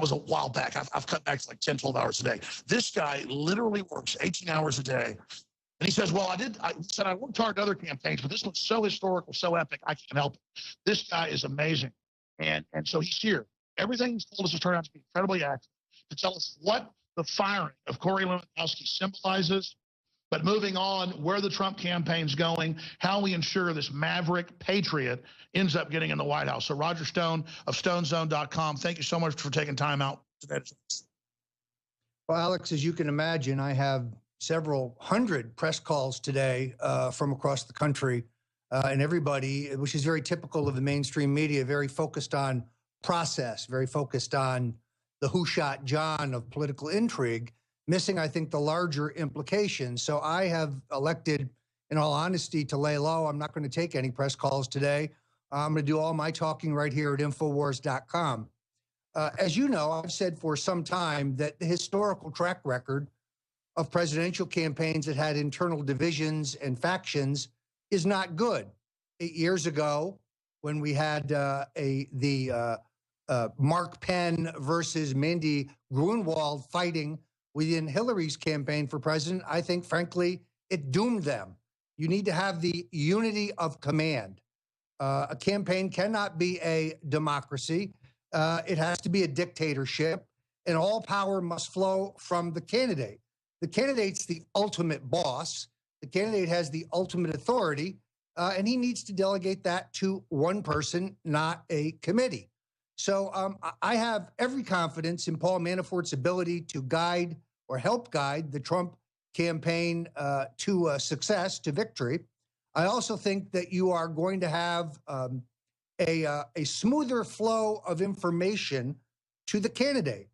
that was a while back. I've cut back to like 10, 12 hours a day. This guy literally works 18 hours a day. And he says, well, I said, I worked hard at other campaigns, but this one's so historical, so epic, I can't help it. This guy is amazing. And so he's here. Everything he's told us has turned out to be incredibly accurate to tell us what the firing of Corey Lewandowski symbolizes. But moving on, where the Trump campaign's going, how we ensure this maverick patriot ends up getting in the White House. So Roger Stone of StoneZone.com, thank you so much for taking time out today. Well, Alex, as you can imagine, I have several hundred press calls today from across the country, and everybody, which is very typical of the mainstream media, very focused on process, very focused on the who shot John of political intrigue, missing, I think, the larger implications. So I have elected, in all honesty, to lay low. I'm not going to take any press calls today. I'm going to do all my talking right here at Infowars.com. As you know, I've said for some time that the historical track record of presidential campaigns that had internal divisions and factions is not good. 8 years ago, when we had Mark Penn versus Mandy Grunwald fighting within Hillary's campaign for president, I think, frankly, it doomed them. You need to have the unity of command. A campaign cannot be a democracy. It has to be a dictatorship, and all power must flow from the candidate. The candidate's the ultimate boss. The candidate has the ultimate authority, and he needs to delegate that to one person, not a committee. So I have every confidence in Paul Manafort's ability to guide or help guide the Trump campaign to success, to victory. I also think that you are going to have a smoother flow of information to the candidate.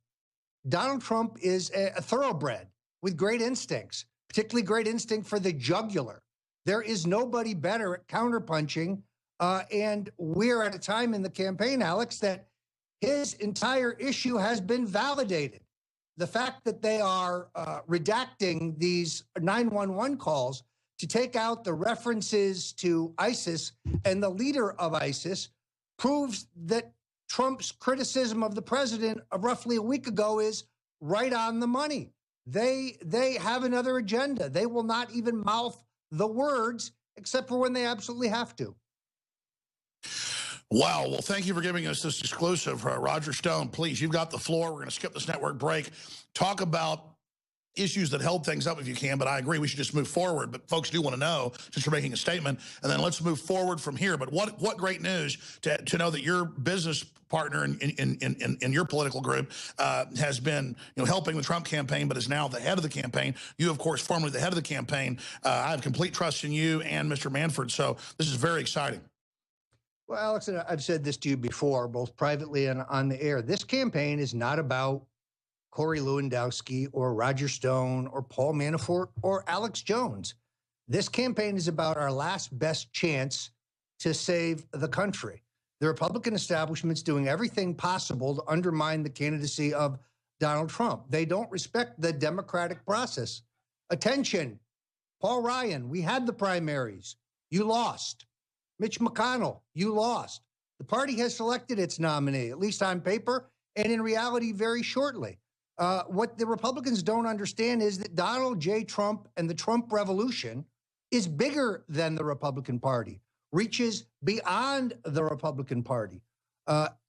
Donald Trump is a thoroughbred with great instincts, particularly great instinct for the jugular. There is nobody better at counterpunching, and we're at a time in the campaign, Alex, that his entire issue has been validated. The fact that they are redacting these 911 calls to take out the references to ISIS and the leader of ISIS proves that Trump's criticism of the president of roughly a week ago is right on the money. They have another agenda. They will not even mouth the words except for when they absolutely have to. Wow. Well, thank you for giving us this exclusive. Roger Stone, please, you've got the floor. We're going to skip this network break. Talk about issues that held things up if you can, but I agree we should just move forward. But folks do want to know, since you're making a statement, and then let's move forward from here. But what great news to know that your business partner in your political group has been helping the Trump campaign, but is now the head of the campaign. You, of course, formerly the head of the campaign. I have complete trust in you and Mr. Manafort, so this is very exciting. Well, Alex, I've said this to you before, both privately and on the air. This campaign is not about Corey Lewandowski or Roger Stone or Paul Manafort or Alex Jones. This campaign is about our last best chance to save the country. The Republican establishment's doing everything possible to undermine the candidacy of Donald Trump. They don't respect the democratic process. Attention, Paul Ryan, we had the primaries. You lost. Mitch McConnell, you lost. The party has selected its nominee, at least on paper, and in reality, very shortly. What the Republicans don't understand is that Donald J. Trump and the Trump revolution is bigger than the Republican Party, reaches beyond the Republican Party.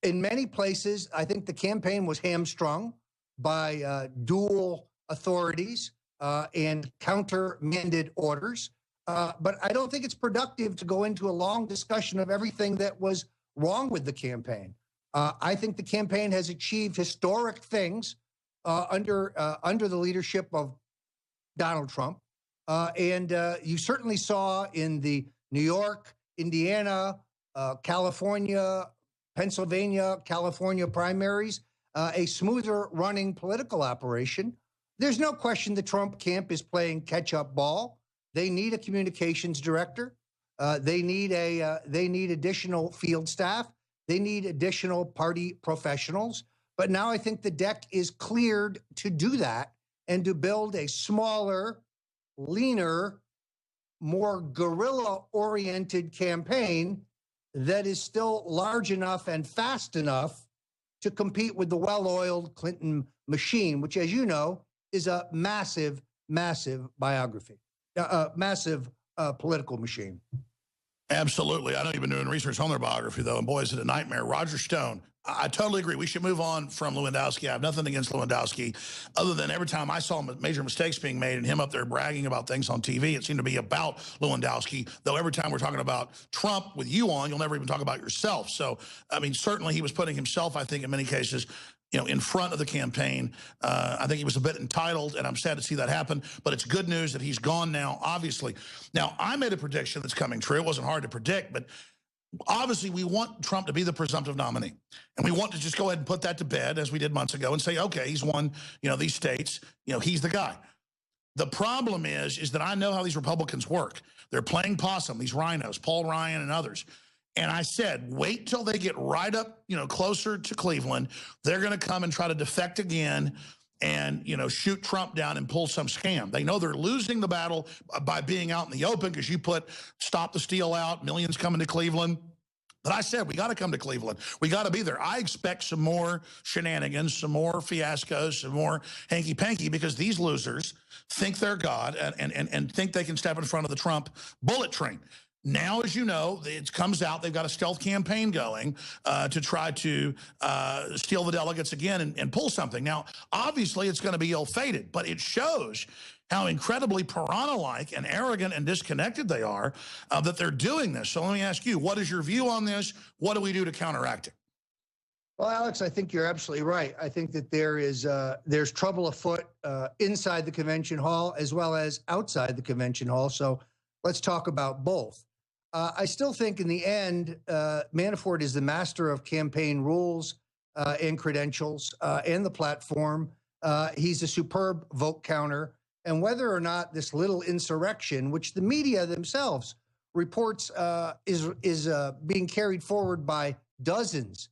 In many places, I think the campaign was hamstrung by dual authorities and countermanded orders. But I don't think it's productive to go into a long discussion of everything that was wrong with the campaign. I think the campaign has achieved historic things under the leadership of Donald Trump. And you certainly saw in the New York, Indiana, California, Pennsylvania, California primaries, a smoother running political operation. There's no question the Trump camp is playing catch-up ball. They need a communications director. They need additional field staff. They need additional party professionals. But now I think the deck is cleared to do that and to build a smaller, leaner, more guerrilla-oriented campaign that is still large enough and fast enough to compete with the well-oiled Clinton machine, which, as you know, is a massive, massive massive political machine. Absolutely. I know you've been doing research on their biography, though, and boy, is it a nightmare. Roger Stone. I totally agree. We should move on from Lewandowski. I have nothing against Lewandowski, other than every time I saw major mistakes being made and him up there bragging about things on TV, it seemed to be about Lewandowski, though every time we're talking about Trump with you on, you'll never even talk about yourself. So, I mean, certainly he was putting himself, I think, in many cases, in front of the campaign. I think he was a bit entitled, and I'm sad to see that happen. But it's good news that he's gone now, obviously. Now, I made a prediction that's coming true. It wasn't hard to predict, but obviously we want Trump to be the presumptive nominee. And we want to just go ahead and put that to bed, as we did months ago, and say, okay, he's won, these states. He's the guy. The problem is that I know how these Republicans work. They're playing possum, these rhinos, Paul Ryan and others. And I said, wait till they get right up, closer to Cleveland. They're going to come and try to defect again and, shoot Trump down and pull some scam. They know they're losing the battle by being out in the open because you put Stop the Steal out, millions coming to Cleveland. But I said, we got to come to Cleveland. We got to be there. I expect some more shenanigans, some more fiascos, some more hanky-panky, because these losers think they're God and think they can step in front of the Trump bullet train. Now, as you know, it comes out, they've got a stealth campaign going to try to steal the delegates again and pull something. Now, obviously, it's going to be ill-fated, but it shows how incredibly piranha-like and arrogant and disconnected they are that they're doing this. So let me ask you, what is your view on this? What do we do to counteract it? Well, Alex, I think you're absolutely right. I think that there's trouble afoot inside the convention hall as well as outside the convention hall. So let's talk about both. I still think in the end, Manafort is the master of campaign rules and credentials and the platform. He's a superb vote counter. And whether or not this little insurrection, which the media themselves reports is being carried forward by dozens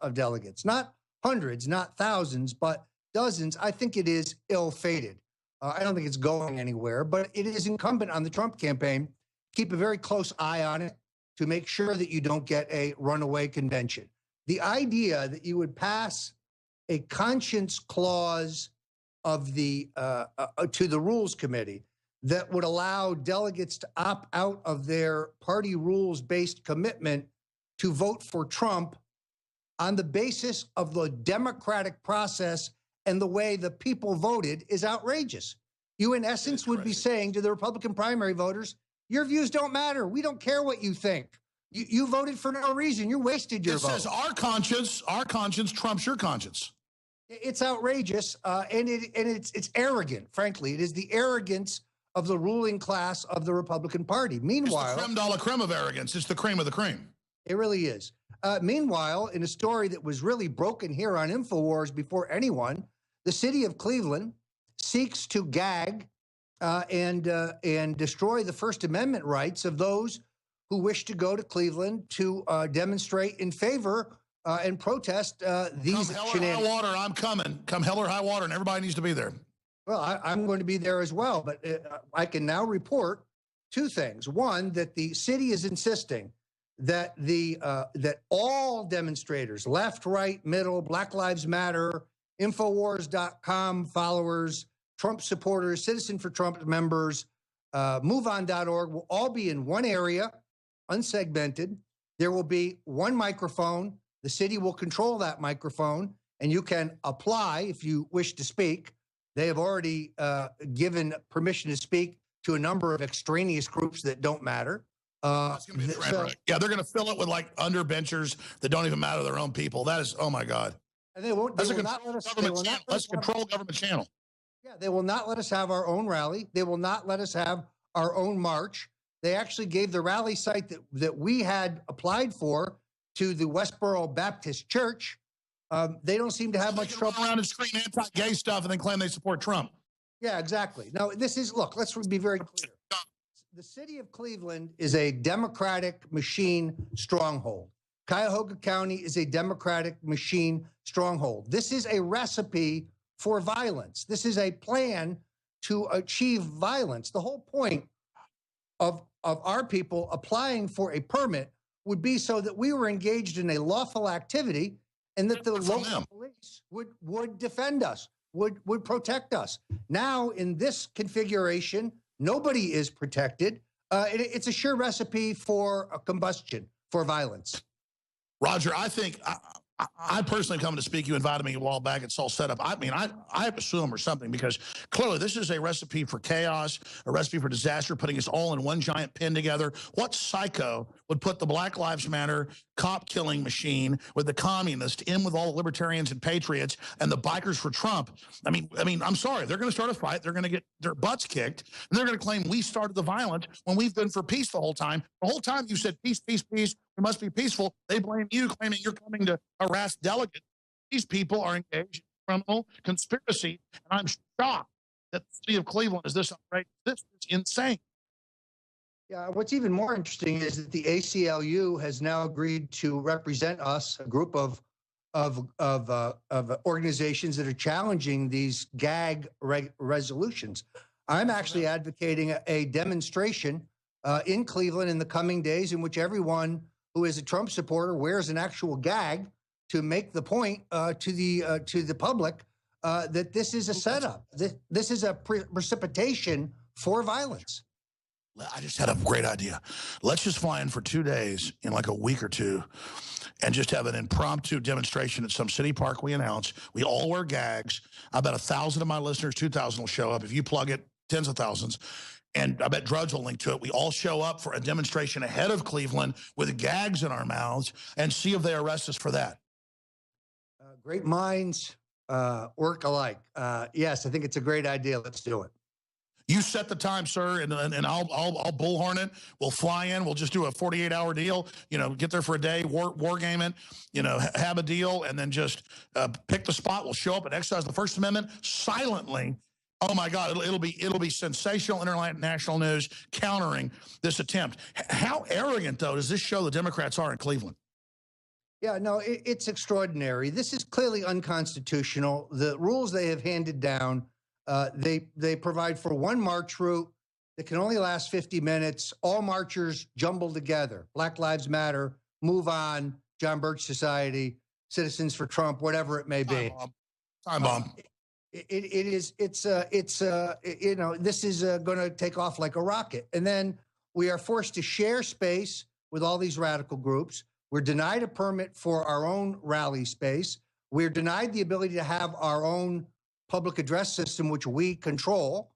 of delegates, not hundreds, not thousands, but dozens, I think it is ill-fated. I don't think it's going anywhere, but it is incumbent on the Trump campaign keep a very close eye on it to make sure that you don't get a runaway convention. The idea that you would pass a conscience clause of the to the Rules Committee that would allow delegates to opt out of their party rules-based commitment to vote for Trump on the basis of the democratic process and the way the people voted is outrageous. You, in essence, would be saying to the Republican primary voters, your views don't matter. We don't care what you think. You voted for no reason. You wasted your vote. It says our conscience trumps your conscience. It's outrageous, and it's arrogant, frankly. It is the arrogance of the ruling class of the Republican Party. Meanwhile, it's the creme de la creme of arrogance. It's the cream of the cream. It really is. Meanwhile, in a story that was really broken here on InfoWars before anyone, the city of Cleveland seeks to gag and destroy the First Amendment rights of those who wish to go to Cleveland to demonstrate in favor and protest these shenanigans. Come hell or high water, I'm coming. Come hell or high water, and everybody needs to be there. Well, I'm going to be there as well, but I can now report two things. One, that the city is insisting that that all demonstrators, left, right, middle, Black Lives Matter, Infowars.com followers, Trump supporters, Citizen for Trump members, MoveOn.org will all be in one area, unsegmented. There will be one microphone. The city will control that microphone, and you can apply if you wish to speak. They have already given permission to speak to a number of extraneous groups that don't matter. Yeah, they're going to fill it with like underbenchers that don't even matter, their own people. That is, oh my God. And they will not let us. Let's control government channel. Yeah, they will not let us have our own rally. They will not let us have our own march. They actually gave the rally site that we had applied for to the Westboro Baptist Church. They don't seem to have much trouble. Around and scream anti-gay stuff and then claim they support Trump. Yeah, exactly. Now, look, let's be very clear. The city of Cleveland is a Democratic machine stronghold. Cuyahoga County is a Democratic machine stronghold. This is a recipe for violence. This is a plan to achieve violence. The whole point of our people applying for a permit would be so that we were engaged in a lawful activity and that the From local them. police would defend us, would protect us. Now, in this configuration, nobody is protected. It's a sure recipe for a combustion, for violence. Roger, I think I personally come to speak. You invited me a while back. It's all set up. I mean, I assume or something, because clearly this is a recipe for chaos, a recipe for disaster, putting us all in one giant pen together. What psycho would put the Black Lives Matter cop killing machine with the communists in with all the libertarians and patriots and the bikers for Trump? I mean, I'm sorry. They're going to start a fight. They're going to get their butts kicked, and they're going to claim we started the violence when we've been for peace the whole time. The whole time you said peace, peace, peace. We must be peaceful. They blame you, claiming you're coming to harass delegates. These people are engaged in criminal conspiracy, and I'm shocked that the city of Cleveland is this outrageous. This is insane. Yeah, what's even more interesting is that the ACLU has now agreed to represent us, a group of organizations that are challenging these gag resolutions. I'm actually advocating a demonstration in Cleveland in the coming days, in which everyone who is a Trump supporter wears an actual gag to make the point to the public that this is a setup. This is a precipitation for violence. I just had a great idea. Let's just fly in for 2 days in like a week or two and just have an impromptu demonstration at some city park we announce. We all wear gags. I bet 1,000 of my listeners, 2,000 will show up. If you plug it, tens of thousands. And I bet Drudge will link to it. We all show up for a demonstration ahead of Cleveland with gags in our mouths and see if they arrest us for that. Great minds work alike. Yes, I think it's a great idea. Let's do it. You set the time, sir, and I'll bullhorn it. We'll fly in. We'll just do a 48-hour deal. You know, get there for a day, war game it. You know, have a deal, and then just pick the spot. We'll show up and exercise the First Amendment silently. Oh my God, it'll be sensational international news countering this attempt. How arrogant, though, does this show the Democrats are in Cleveland? Yeah, no, it's extraordinary. This is clearly unconstitutional. The rules they have handed down, they provide for one march route that can only last 50 minutes. All marchers jumbled together. Black Lives Matter, Move On, John Birch Society, Citizens for Trump, whatever it may be. Time bomb. This is going to take off like a rocket. And then we are forced to share space with all these radical groups. We're denied a permit for our own rally space. We're denied the ability to have our own public address system, which we control,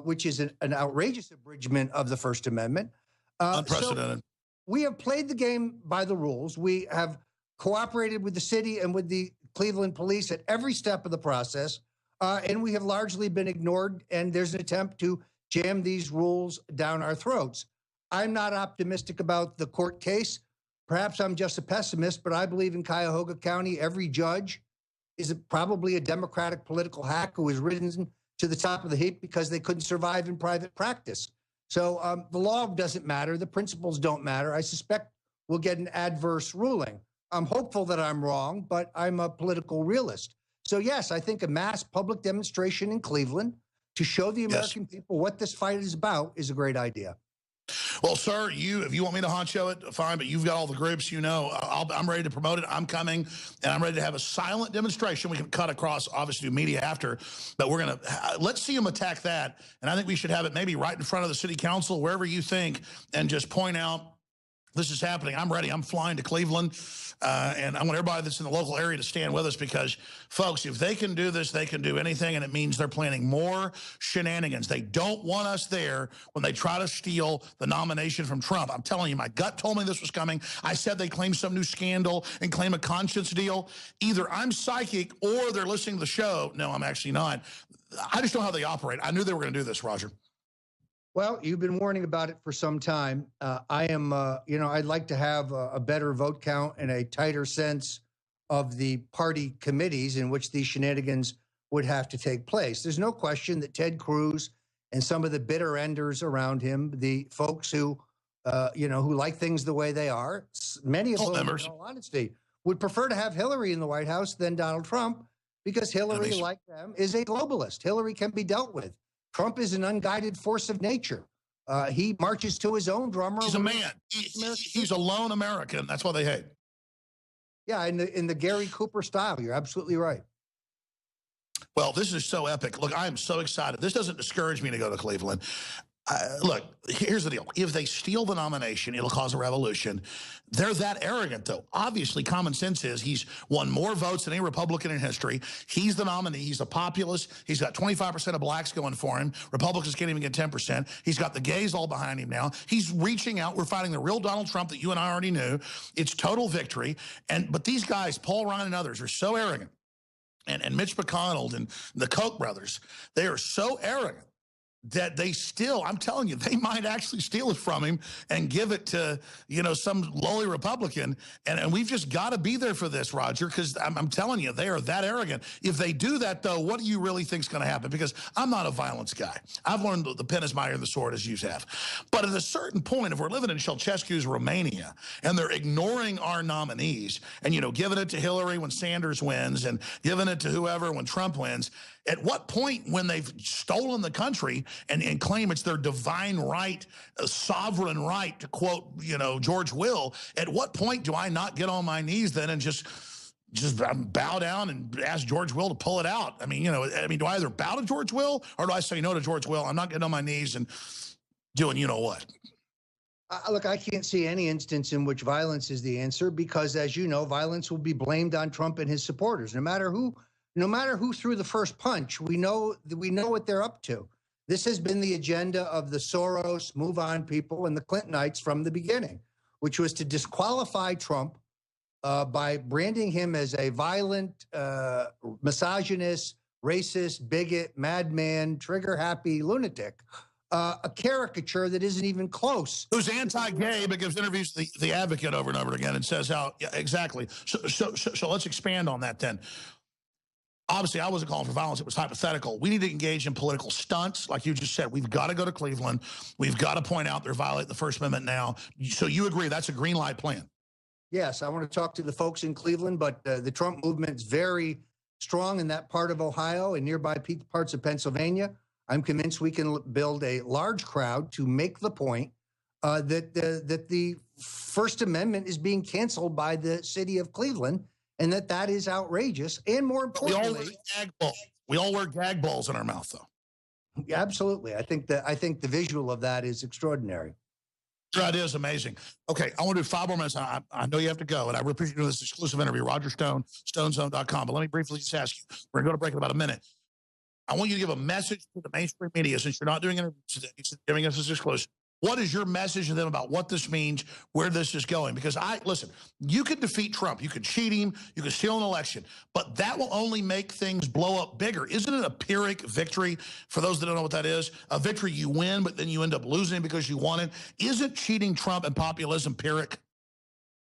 which is an outrageous abridgment of the First Amendment. Unprecedented. So we have played the game by the rules. We have cooperated with the city and with the Cleveland police at every step of the process. And we have largely been ignored, and there's an attempt to jam these rules down our throats. I'm not optimistic about the court case. Perhaps I'm just a pessimist, but I believe in Cuyahoga County, every judge is probably a Democratic political hack who is risen to the top of the heap because they couldn't survive in private practice. So the law doesn't matter. The principles don't matter. I suspect we'll get an adverse ruling. I'm hopeful that I'm wrong, but I'm a political realist. So, yes, I think a mass public demonstration in Cleveland to show the American people what this fight is about is a great idea. Well, sir, if you want me to honcho it, fine, but you've got all the groups, you know. I'm ready to promote it. I'm coming, and I'm ready to have a silent demonstration. We can cut across, obviously, media after, but we're going to let's see them attack that. And I think we should have it maybe right in front of the city council, wherever you think, and just point out this is happening. I'm ready. I'm flying to Cleveland, and I want everybody that's in the local area to stand with us because, folks, if they can do this, they can do anything, and it means they're planning more shenanigans. They don't want us there when they try to steal the nomination from Trump. I'm telling you, my gut told me this was coming. I said they claim some new scandal and claim a conscience deal. Either I'm psychic or they're listening to the show. No, I'm actually not. I just know how they operate. I knew they were going to do this, Roger. Well, you've been warning about it for some time. I'd like to have a better vote count and a tighter sense of the party committees in which these shenanigans would have to take place. There's no question that Ted Cruz and some of the bitter enders around him, the folks who like things the way they are, many of them, in all honesty, would prefer to have Hillary in the White House than Donald Trump because Hillary, like them, is a globalist. Hillary can be dealt with. Trump is an unguided force of nature. He marches to his own drummer. He's a man. He's a lone American. That's why they hate. Yeah, in the Gary Cooper style. You're absolutely right. Well, this is so epic. Look, I am so excited. This doesn't discourage me to go to Cleveland. Look, here's the deal. If they steal the nomination, it'll cause a revolution. They're that arrogant, though. Obviously, common sense is he's won more votes than any Republican in history. He's the nominee. He's a populist. He's got 25% of blacks going for him. Republicans can't even get 10%. He's got the gays all behind him now. He's reaching out. We're fighting the real Donald Trump that you and I already knew. It's total victory. But these guys, Paul Ryan and others, are so arrogant. And Mitch McConnell and the Koch brothers, they are so arrogant that they still, I'm telling you, they might actually steal it from him and give it to, some lowly Republican. And we've just got to be there for this, Roger, because I'm telling you, they are that arrogant. If they do that, though, what do you really think is going to happen? Because I'm not a violence guy. I've learned the pen is mightier than the sword, as you have. But at a certain point, if we're living in Ceausescu's Romania and they're ignoring our nominees and, giving it to Hillary when Sanders wins and giving it to whoever when Trump wins, at what point when they've stolen the country and claim it's their divine right, sovereign right, to quote, George Will, at what point do I not get on my knees then and just bow down and ask George Will to pull it out? I mean, do I either bow to George Will or do I say no to George Will? I'm not getting on my knees and doing what? Look, I can't see any instance in which violence is the answer because, as you know, violence will be blamed on Trump and his supporters. No matter who threw the first punch, we know what they're up to. This has been the agenda of the Soros, Move On people, and the Clintonites from the beginning, which was to disqualify Trump by branding him as a violent, misogynist, racist, bigot, madman, trigger-happy lunatic, a caricature that isn't even close. Who's anti-gay but gives interviews to the Advocate over and over again and says how, yeah, exactly. So let's expand on that then. Obviously, I wasn't calling for violence. It was hypothetical. We need to engage in political stunts. Like you just said, we've got to go to Cleveland. We've got to point out they're violating the First Amendment now. So you agree that's a green light plan? Yes, I want to talk to the folks in Cleveland, but the Trump movement is very strong in that part of Ohio and nearby parts of Pennsylvania. I'm convinced we can build a large crowd to make the point that the First Amendment is being canceled by the city of Cleveland, and that is outrageous. And more importantly, we all wear gag balls in our mouth, though. Yeah, absolutely. I think the visual of that is extraordinary. That is amazing. Okay, I want to do 5 more minutes. I know you have to go, and I really appreciate doing this exclusive interview. Roger Stone, StoneZone.com. But let me briefly just ask you. We're going to go to break in about a minute. I want you to give a message to the mainstream media, since you're not doing interviews today, giving us this exclusive. What is your message to them about what this means, where this is going? Because listen, you could defeat Trump. You could cheat him. You could steal an election. But that will only make things blow up bigger. Isn't it a Pyrrhic victory? For those that don't know what that is, a victory you win, but then you end up losing because you won it. Isn't cheating Trump and populism Pyrrhic?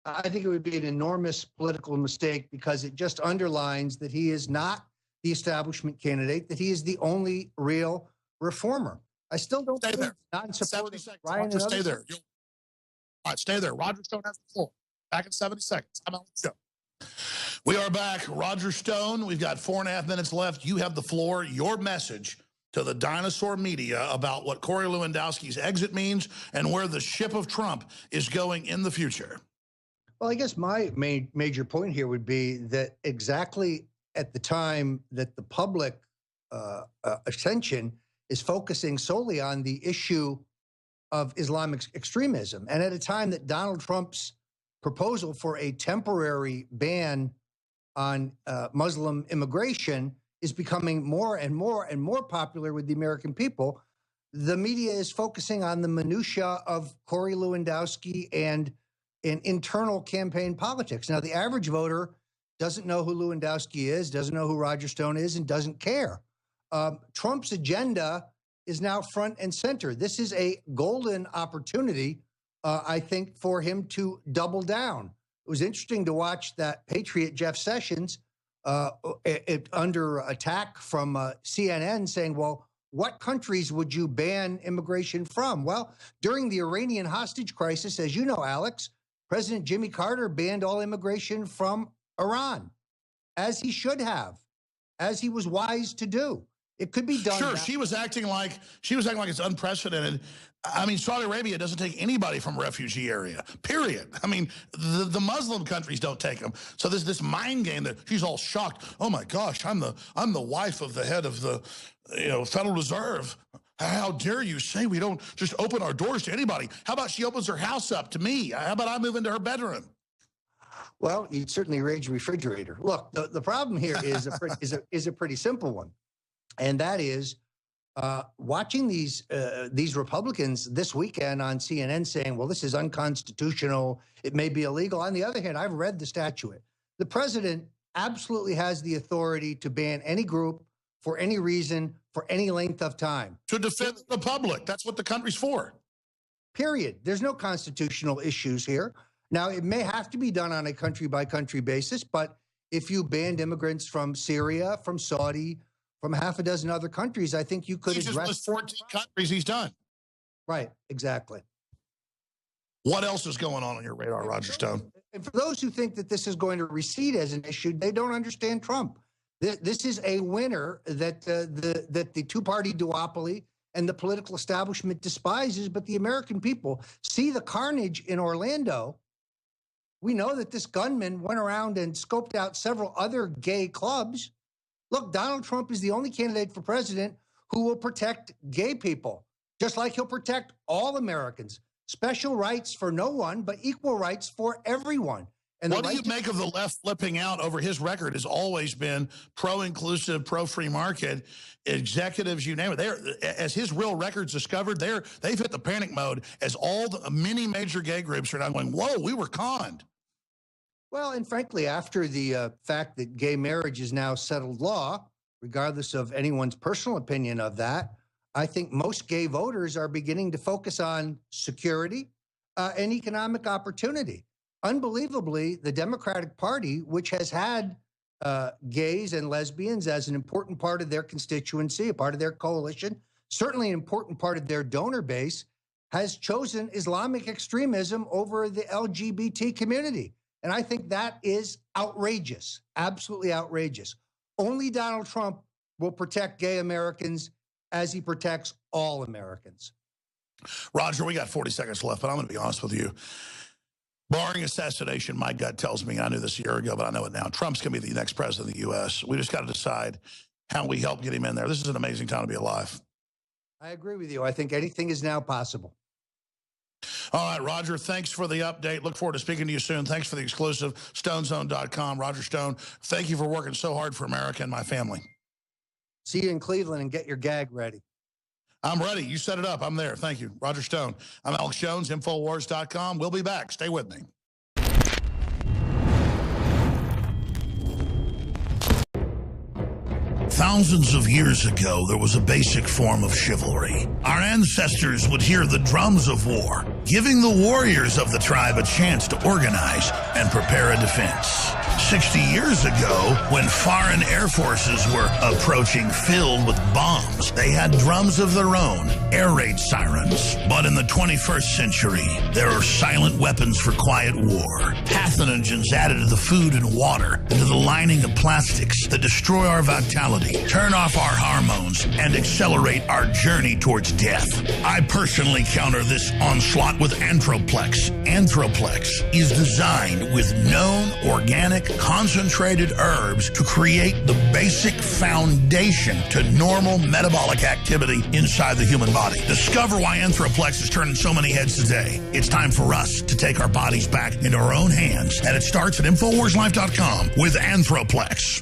I think it would be an enormous political mistake because it just underlines that he is not the establishment candidate, that he is the only real reformer. I still don't stay there. Not in support of Ryan. Just stay there. All right, stay there. Roger Stone has the floor. Back in 70 seconds. I'm on the show. We are back. Roger Stone. We've got 4.5 minutes left. You have the floor. Your message to the dinosaur media about what Corey Lewandowski's exit means and where the ship of Trump is going in the future. Well, I guess my major point here would be that exactly at the time that the public attention is focusing solely on the issue of Islamic extremism. And at a time that Donald Trump's proposal for a temporary ban on Muslim immigration is becoming more and more and more popular with the American people, the media is focusing on the minutia of Corey Lewandowski and in internal campaign politics. Now, the average voter doesn't know who Lewandowski is, doesn't know who Roger Stone is, and doesn't care. Trump's agenda is now front and center. This is a golden opportunity, I think, for him to double down. It was interesting to watch that patriot Jeff Sessions under attack from CNN saying, well, what countries would you ban immigration from? Well, during the Iranian hostage crisis, as you know, Alex, President Jimmy Carter banned all immigration from Iran, as he should have, as he was wise to do. It could be done. Sure, she was acting like it's unprecedented. I mean, Saudi Arabia doesn't take anybody from a refugee area, period. I mean, the Muslim countries don't take them. So there's this mind game that she's all shocked. Oh my gosh, I'm the wife of the head of the Federal Reserve. How dare you say we don't just open our doors to anybody? How about she opens her house up to me? How about I move into her bedroom? Well, you'd certainly raise your refrigerator. Look, the problem here is a pretty simple one, and that is watching these Republicans this weekend on CNN saying, well, this is unconstitutional, it may be illegal. On the other hand, I've read the statute. The president absolutely has the authority to ban any group for any reason, for any length of time. To defend the public. That's what the country's for. Period. There's no constitutional issues here. Now, it may have to be done on a country-by-country basis, but if you banned immigrants from Syria, from Saudi, from half a dozen other countries, I think you could address... He just 14 countries he's done. Right, exactly. What else is going on your radar, Roger Stone? And for those who think that this is going to recede as an issue, they don't understand Trump. This is a winner that the two-party duopoly and the political establishment despises, but the American people see the carnage in Orlando. We know that this gunman went around and scoped out several other gay clubs. Look, Donald Trump is the only candidate for president who will protect gay people, just like he'll protect all Americans. Special rights for no one, but equal rights for everyone. And what do you make of the left flipping out over his record? Has always been pro-inclusive, pro-free market, executives, you name it. As his real records discovered, they've hit the panic mode as all the many major gay groups are now going, whoa, we were conned. Well, and frankly, after the fact that gay marriage is now settled law, regardless of anyone's personal opinion of that, I think most gay voters are beginning to focus on security and economic opportunity. Unbelievably, the Democratic Party, which has had gays and lesbians as an important part of their constituency, a part of their coalition, certainly an important part of their donor base, has chosen Islamic extremism over the LGBT community. And I think that is outrageous, absolutely outrageous. Only Donald Trump will protect gay Americans as he protects all Americans. Roger, we got 40 seconds left, but I'm going to be honest with you. Barring assassination, my gut tells me, I knew this a year ago, but I know it now, Trump's going to be the next president of the U.S. We just got to decide how we help get him in there. This is an amazing time to be alive. I agree with you. I think anything is now possible. All right, Roger, thanks for the update. Look forward to speaking to you soon. Thanks for the exclusive, StoneZone.com. Roger Stone, thank you for working so hard for America and my family. See you in Cleveland and get your gag ready. I'm ready. You set it up. I'm there. Thank you. Roger Stone. I'm Alex Jones, Infowars.com. We'll be back. Stay with me. Thousands of years ago, there was a basic form of chivalry. Our ancestors would hear the drums of war, giving the warriors of the tribe a chance to organize and prepare a defense. 60 years ago, when foreign air forces were approaching filled with bombs, they had drums of their own, air raid sirens. But in the 21st century, there are silent weapons for quiet war. Pathogens added to the food and water, and to the lining of plastics that destroy our vitality, turn off our hormones, and accelerate our journey towards death. I personally counter this onslaught with Anthroplex. Anthroplex is designed with known organic concentrated herbs to create the basic foundation to normal metabolic activity inside the human body. Discover why Anthroplex is turning so many heads today. It's time for us to take our bodies back into our own hands, and it starts at InfoWarsLife.com with Anthroplex.